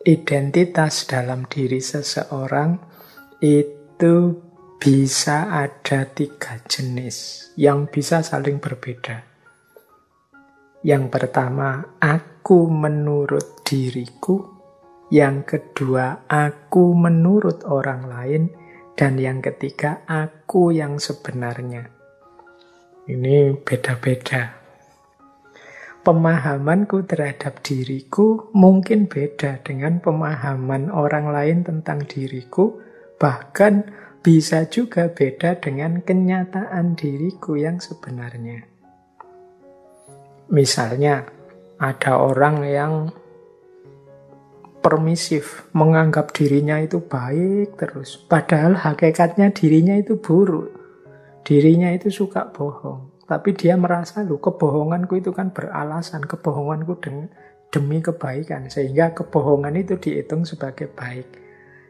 identitas dalam diri seseorang itu bisa ada 3 jenis yang bisa saling berbeda. Yang pertama, aku menurut diriku. Yang kedua, aku menurut orang lain. Dan yang ketiga, aku yang sebenarnya. Ini beda-beda. Pemahamanku terhadap diriku mungkin beda dengan pemahaman orang lain tentang diriku, bahkan bisa juga beda dengan kenyataan diriku yang sebenarnya. Misalnya, ada orang yang permisif, menganggap dirinya itu baik terus, padahal hakikatnya dirinya itu buruk, dirinya itu suka bohong. Tapi dia merasa, loh, kebohonganku itu kan beralasan, kebohonganku demi kebaikan. Sehingga kebohongan itu dihitung sebagai baik.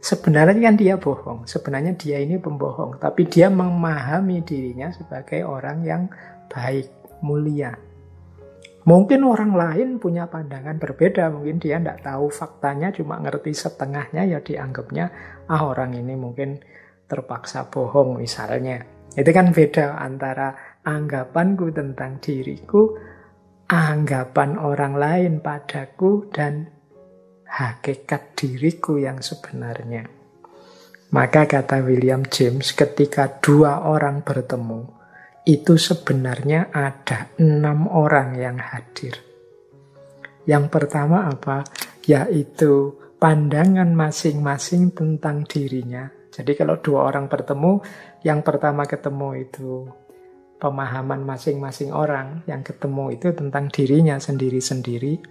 Sebenarnya kan dia bohong, sebenarnya dia ini pembohong. Tapi dia memahami dirinya sebagai orang yang baik, mulia. Mungkin orang lain punya pandangan berbeda, mungkin dia tidak tahu faktanya, cuma ngerti setengahnya, ya dianggapnya, orang ini mungkin terpaksa bohong misalnya. Itu kan beda antara anggapanku tentang diriku, anggapan orang lain padaku, dan hakikat diriku yang sebenarnya. Maka kata William James, ketika 2 orang bertemu, itu sebenarnya ada 6 orang yang hadir. Yang pertama apa? Yaitu pandangan masing-masing tentang dirinya. Jadi kalau 2 orang bertemu, yang pertama ketemu itu pemahaman masing-masing orang, yang ketemu itu tentang dirinya sendiri-sendiri.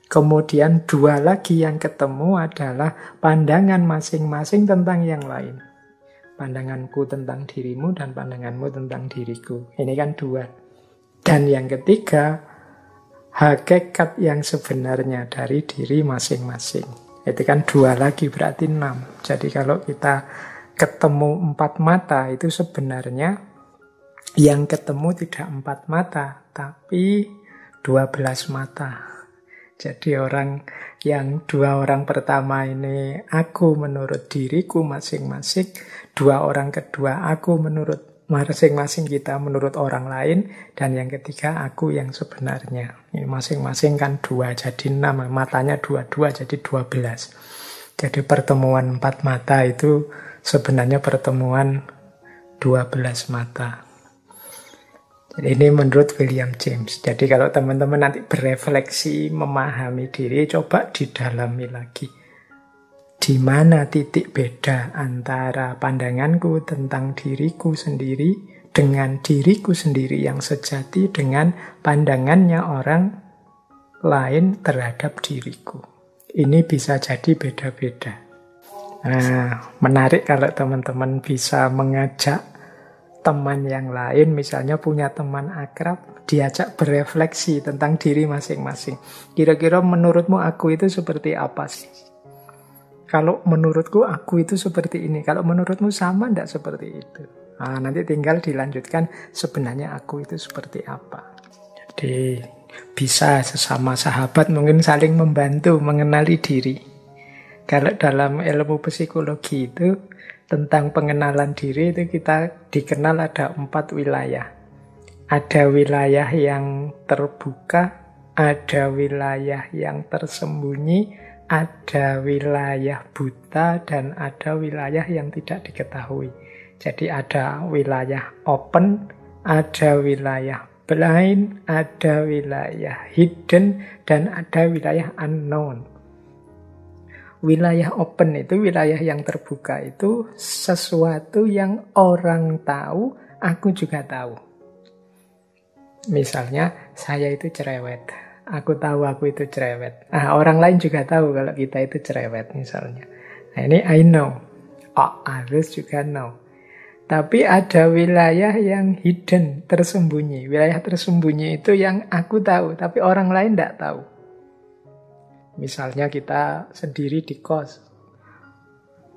Kemudian 2 lagi yang ketemu adalah pandangan masing-masing tentang yang lain. Pandanganku tentang dirimu dan pandanganmu tentang diriku. Ini kan 2. Dan yang ketiga, hakikat yang sebenarnya dari diri masing-masing. Itu kan 2 lagi, berarti 6. Jadi kalau kita ketemu 4 mata, itu sebenarnya yang ketemu tidak 4 mata, tapi 12 mata. Jadi yang 2 orang pertama ini aku menurut diriku masing-masing, 2 orang kedua aku menurut masing-masing kita menurut orang lain, dan yang ketiga aku yang sebenarnya. Ini masing-masing kan 2, jadi 6, matanya 2 jadi 12. Jadi pertemuan 4 mata itu sebenarnya pertemuan 12 mata. Ini menurut William James. Jadi kalau teman-teman nanti berefleksi, memahami diri, coba didalami lagi. Di mana titik beda antara pandanganku tentang diriku sendiri dengan diriku sendiri yang sejati dengan pandangannya orang lain terhadap diriku. Ini bisa jadi beda-beda. Nah, menarik kalau teman-teman bisa mengajak teman yang lain, misalnya punya teman akrab, diajak berefleksi tentang diri masing-masing. Kira-kira menurutmu aku itu seperti apa sih? Kalau menurutku aku itu seperti ini, kalau menurutmu sama enggak seperti itu? Nah, nanti tinggal dilanjutkan sebenarnya aku itu seperti apa. Jadi bisa sesama sahabat mungkin saling membantu mengenali diri. Kalau dalam ilmu psikologi itu tentang pengenalan diri itu kita dikenal ada 4 wilayah. Ada wilayah yang terbuka, ada wilayah yang tersembunyi, ada wilayah buta, dan ada wilayah yang tidak diketahui. Jadi ada wilayah open, ada wilayah blind, ada wilayah hidden, dan ada wilayah unknown. Wilayah open itu, wilayah yang terbuka itu sesuatu yang orang tahu, aku juga tahu. Misalnya, saya itu cerewet. Aku tahu aku itu cerewet. Orang lain juga tahu kalau kita itu cerewet misalnya. Nah, ini I know. Others juga know. Tapi ada wilayah yang hidden, tersembunyi. Wilayah tersembunyi itu yang aku tahu, tapi orang lain tidak tahu. Misalnya kita sendiri di kos.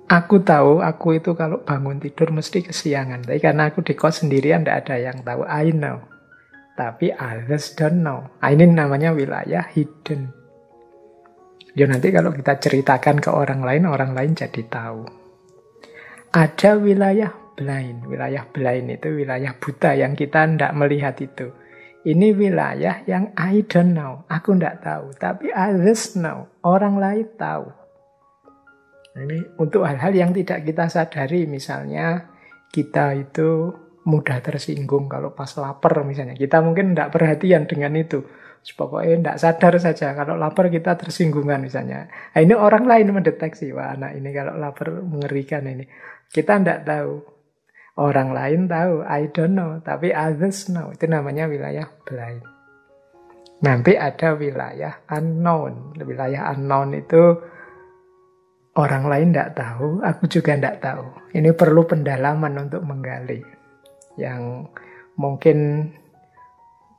Aku tahu aku itu kalau bangun tidur mesti kesiangan. Tapi karena aku di kos sendirian tidak ada yang tahu. I know. Tapi others don't know. Ini namanya wilayah hidden. Ya nanti kalau kita ceritakan ke orang lain jadi tahu. Ada wilayah blind. Wilayah blind itu wilayah buta yang kita tidak melihat itu. Ini wilayah yang I don't know. Aku tidak tahu. Tapi others know. Orang lain tahu. Ini untuk hal-hal yang tidak kita sadari. Misalnya kita itu mudah tersinggung kalau pas lapar misalnya. Kita mungkin tidak perhatian dengan itu. Pokoknya tidak sadar saja. Kalau lapar kita tersinggungan misalnya. Nah, ini orang lain mendeteksi. Wah, anak ini kalau lapar mengerikan ini. Kita tidak tahu. Orang lain tahu. I don't know. Tapi others know. Itu namanya wilayah blind. Nanti ada wilayah unknown. Wilayah unknown itu orang lain tidak tahu. Aku juga tidak tahu. Ini perlu pendalaman untuk menggali. Yang mungkin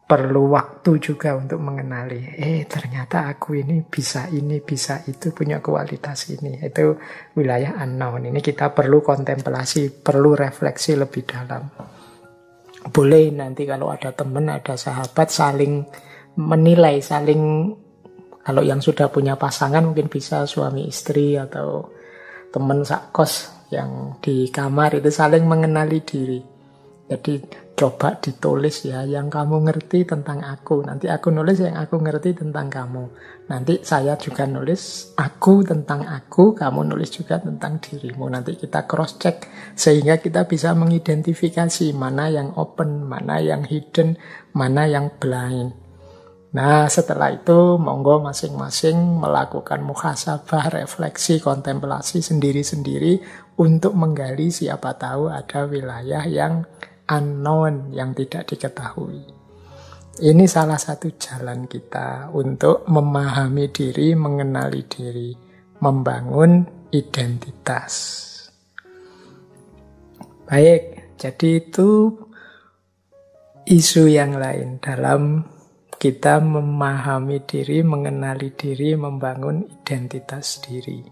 perlu waktu juga untuk mengenali. Ternyata aku ini, bisa itu, punya kualitas ini. Itu wilayah unknown. Ini kita perlu kontemplasi, perlu refleksi lebih dalam. Boleh nanti kalau ada teman, ada sahabat, saling menilai, kalau yang sudah punya pasangan mungkin bisa suami istri atau teman sakos yang di kamar itu saling mengenali diri. Jadi coba ditulis ya yang kamu ngerti tentang aku. Nanti aku nulis yang aku ngerti tentang kamu. Nanti saya juga nulis aku tentang aku, kamu nulis juga tentang dirimu. Nanti kita cross check sehingga kita bisa mengidentifikasi mana yang open, mana yang hidden, mana yang blind. Nah setelah itu monggo masing-masing melakukan muhasabah, refleksi, kontemplasi sendiri-sendiri untuk menggali siapa tahu ada wilayah yang unknown, yang tidak diketahui. Ini salah satu jalan kita untuk memahami diri, mengenali diri, membangun identitas. Baik, jadi itu isu yang lain dalam kita memahami diri, mengenali diri, membangun identitas diri.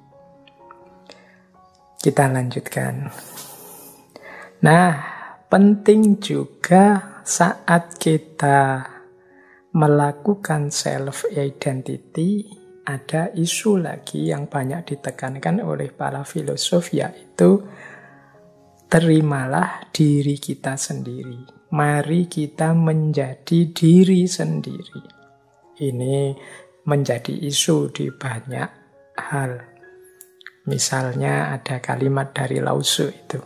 Kita lanjutkan. Nah, penting juga saat kita melakukan self-identity, ada isu lagi yang banyak ditekankan oleh para filosof, yaitu terimalah diri kita sendiri. Mari kita menjadi diri sendiri. Ini menjadi isu di banyak hal. Misalnya ada kalimat dari Lao Tzu itu.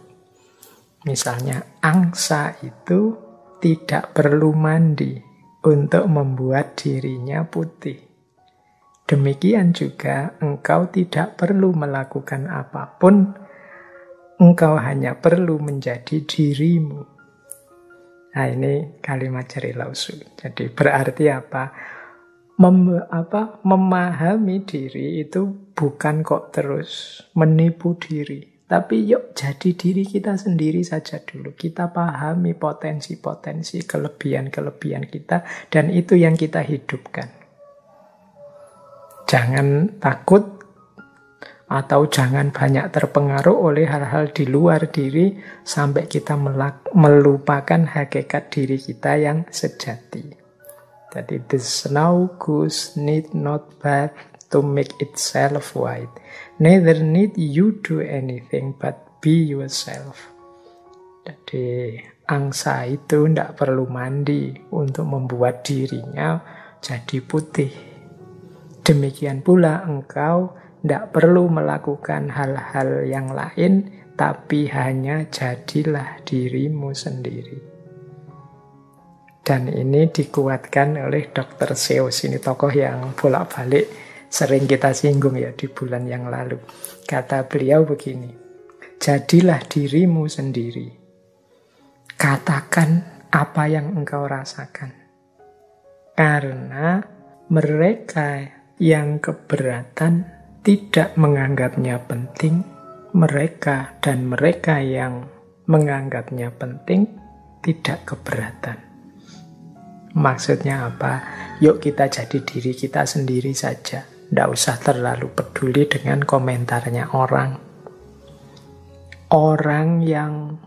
Misalnya, angsa itu tidak perlu mandi untuk membuat dirinya putih. Demikian juga engkau tidak perlu melakukan apapun, engkau hanya perlu menjadi dirimu. Nah ini kalimat dari Lao Tzu. Jadi berarti apa? Memahami diri itu bukan kok terus menipu diri. Tapi yuk jadi diri kita sendiri saja dulu. Kita pahami potensi-potensi, kelebihan-kelebihan kita. Dan itu yang kita hidupkan. Jangan takut atau jangan banyak terpengaruh oleh hal-hal di luar diri sampai kita melupakan hakikat diri kita yang sejati. Jadi the snow goose need not bath to make itself white. Neither need you do anything but be yourself. Jadi angsa itu tidak perlu mandi untuk membuat dirinya jadi putih. Demikian pula engkau tidak perlu melakukan hal-hal yang lain, tapi hanya jadilah dirimu sendiri. Dan ini dikuatkan oleh Dr. Seuss. Ini tokoh yang bolak-balik sering kita singgung ya di bulan yang lalu. Kata beliau begini, jadilah dirimu sendiri. Katakan apa yang engkau rasakan. Karena mereka yang keberatan tidak menganggapnya penting, mereka yang menganggapnya penting tidak keberatan. Maksudnya apa? Yuk kita jadi diri kita sendiri saja. Tidak usah terlalu peduli dengan komentarnya orang. Orang yang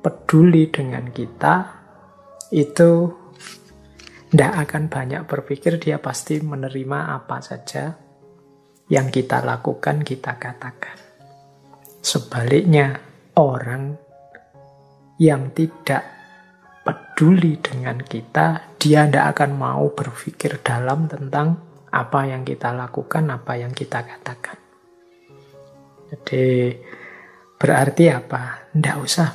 peduli dengan kita itu tidak akan banyak berpikir, dia pasti menerima apa saja. Yang kita lakukan, kita katakan. Sebaliknya, orang yang tidak peduli dengan kita, dia tidak akan mau berpikir dalam tentang apa yang kita lakukan, apa yang kita katakan. Jadi, berarti apa? Tidak usah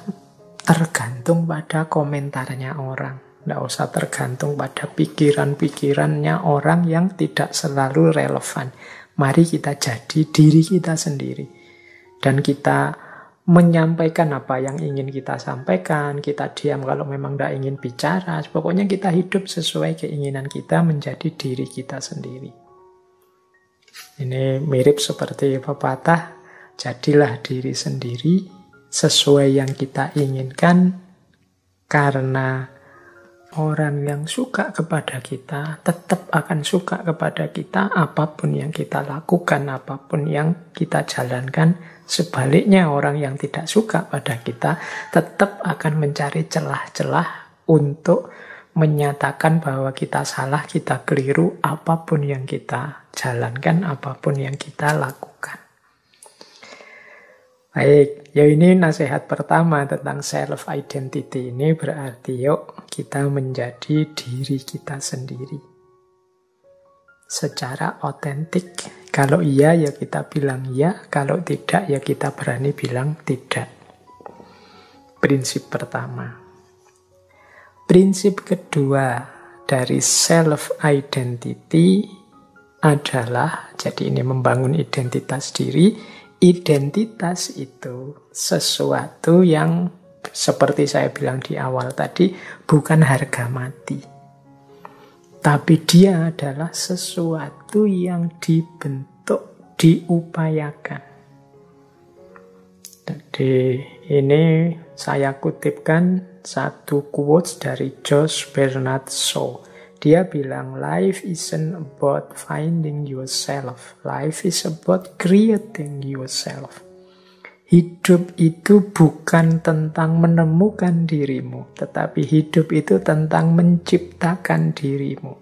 tergantung pada komentarnya orang. Tidak usah tergantung pada pikiran-pikirannya orang yang tidak selalu relevan. Mari kita jadi diri kita sendiri. Dan kita menyampaikan apa yang ingin kita sampaikan. Kita diam kalau memang tidak ingin bicara. Pokoknya kita hidup sesuai keinginan kita menjadi diri kita sendiri. Ini mirip seperti pepatah, jadilah diri sendiri sesuai yang kita inginkan, karena orang yang suka kepada kita tetap akan suka kepada kita apapun yang kita lakukan, apapun yang kita jalankan. Sebaliknya, orang yang tidak suka pada kita tetap akan mencari celah-celah untuk menyatakan bahwa kita salah, kita keliru, apapun yang kita jalankan, apapun yang kita lakukan. Baik, ya ini nasihat pertama tentang self-identity. Ini berarti yuk kita menjadi diri kita sendiri. Secara otentik. Kalau iya ya kita bilang iya, kalau tidak ya kita berani bilang tidak. Prinsip pertama. Prinsip kedua dari self-identity adalah, jadi ini membangun identitas diri. Identitas itu sesuatu yang seperti saya bilang di awal tadi, bukan harga mati. Tapi dia adalah sesuatu yang dibentuk, diupayakan. Jadi ini saya kutipkan satu quotes dari Josh Bernard Shaw. Dia bilang, life isn't about finding yourself. Life is about creating yourself. Hidup itu bukan tentang menemukan dirimu, tetapi hidup itu tentang menciptakan dirimu.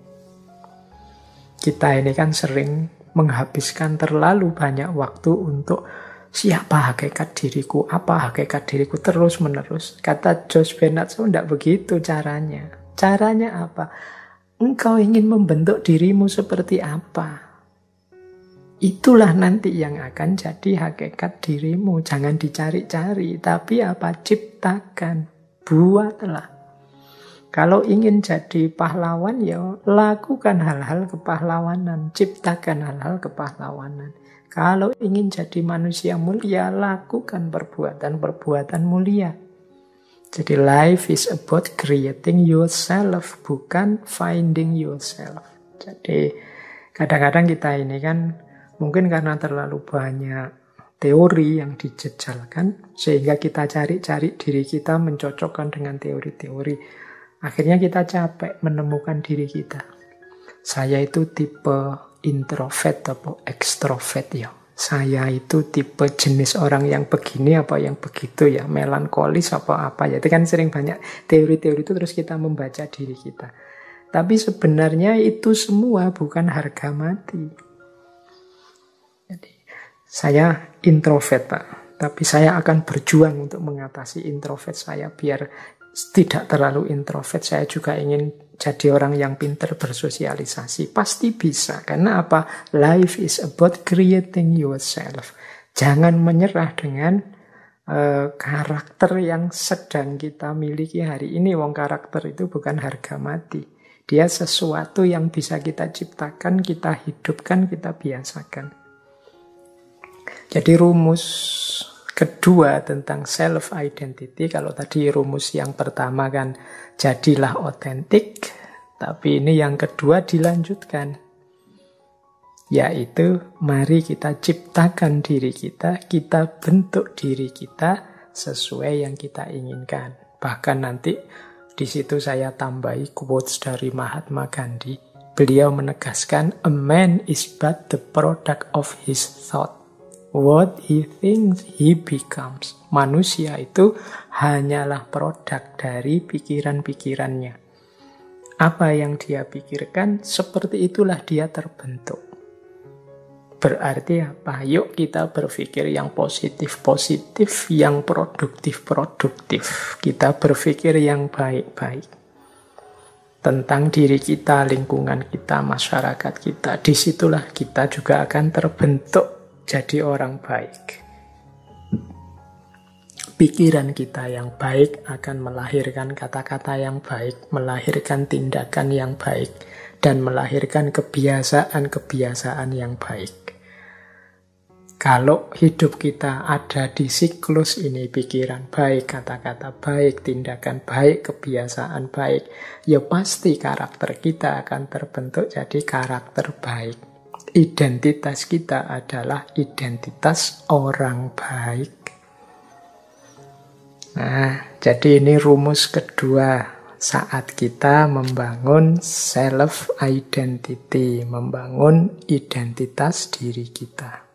Kita ini kan sering menghabiskan terlalu banyak waktu untuk siapa hakikat diriku, apa hakikat diriku, terus-menerus. Kata Josh Bernard Shaw, tidak begitu caranya. Caranya apa? Engkau ingin membentuk dirimu seperti apa? Itulah nanti yang akan jadi hakikat dirimu. Jangan dicari-cari, tapi apa? Ciptakan, buatlah. Kalau ingin jadi pahlawan, ya lakukan hal-hal kepahlawanan, ciptakan hal-hal kepahlawanan. Kalau ingin jadi manusia mulia, lakukan perbuatan-perbuatan mulia. Jadi life is about creating yourself, bukan finding yourself. Jadi kadang-kadang kita ini kan mungkin karena terlalu banyak teori yang dijejalkan, sehingga kita cari-cari diri kita mencocokkan dengan teori-teori. Akhirnya kita capek menemukan diri kita. Saya itu tipe introvert atau extrovert ya. Saya itu tipe jenis orang yang begini apa yang begitu ya, melankolis apa ya. Itu kan sering banyak teori-teori itu, terus kita membaca diri kita. Tapi sebenarnya itu semua bukan harga mati. Jadi, saya introvert Pak, tapi saya akan berjuang untuk mengatasi introvert saya biar tidak terlalu introvert. Saya juga ingin jadi orang yang pintar bersosialisasi. Pasti bisa. Karena apa? Life is about creating yourself. Jangan menyerah dengan karakter yang sedang kita miliki hari ini. Wong karakter itu bukan harga mati. Dia sesuatu yang bisa kita ciptakan, kita hidupkan, kita biasakan. Jadi rumus kedua tentang self-identity, kalau tadi rumus yang pertama kan jadilah otentik, tapi ini yang kedua dilanjutkan, yaitu mari kita ciptakan diri kita, kita bentuk diri kita sesuai yang kita inginkan. Bahkan nanti di situ saya tambahi quotes dari Mahatma Gandhi. Beliau menegaskan, a man is but the product of his thought. What he thinks, he becomes. Manusia itu hanyalah produk dari pikiran-pikirannya. Apa yang dia pikirkan, seperti itulah dia terbentuk. Berarti apa? Yuk kita berpikir yang positif-positif, yang produktif-produktif. Kita berpikir yang baik-baik. Tentang diri kita, lingkungan kita, masyarakat kita. Disitulah kita juga akan terbentuk jadi orang baik. Pikiran kita yang baik akan melahirkan kata-kata yang baik, melahirkan tindakan yang baik, dan melahirkan kebiasaan-kebiasaan yang baik. Kalau hidup kita ada di siklus ini, pikiran baik, kata-kata baik, tindakan baik, kebiasaan baik, ya pasti karakter kita akan terbentuk jadi karakter baik. Identitas kita adalah identitas orang baik. Nah, jadi ini rumus kedua saat kita membangun self-identity, membangun identitas diri kita.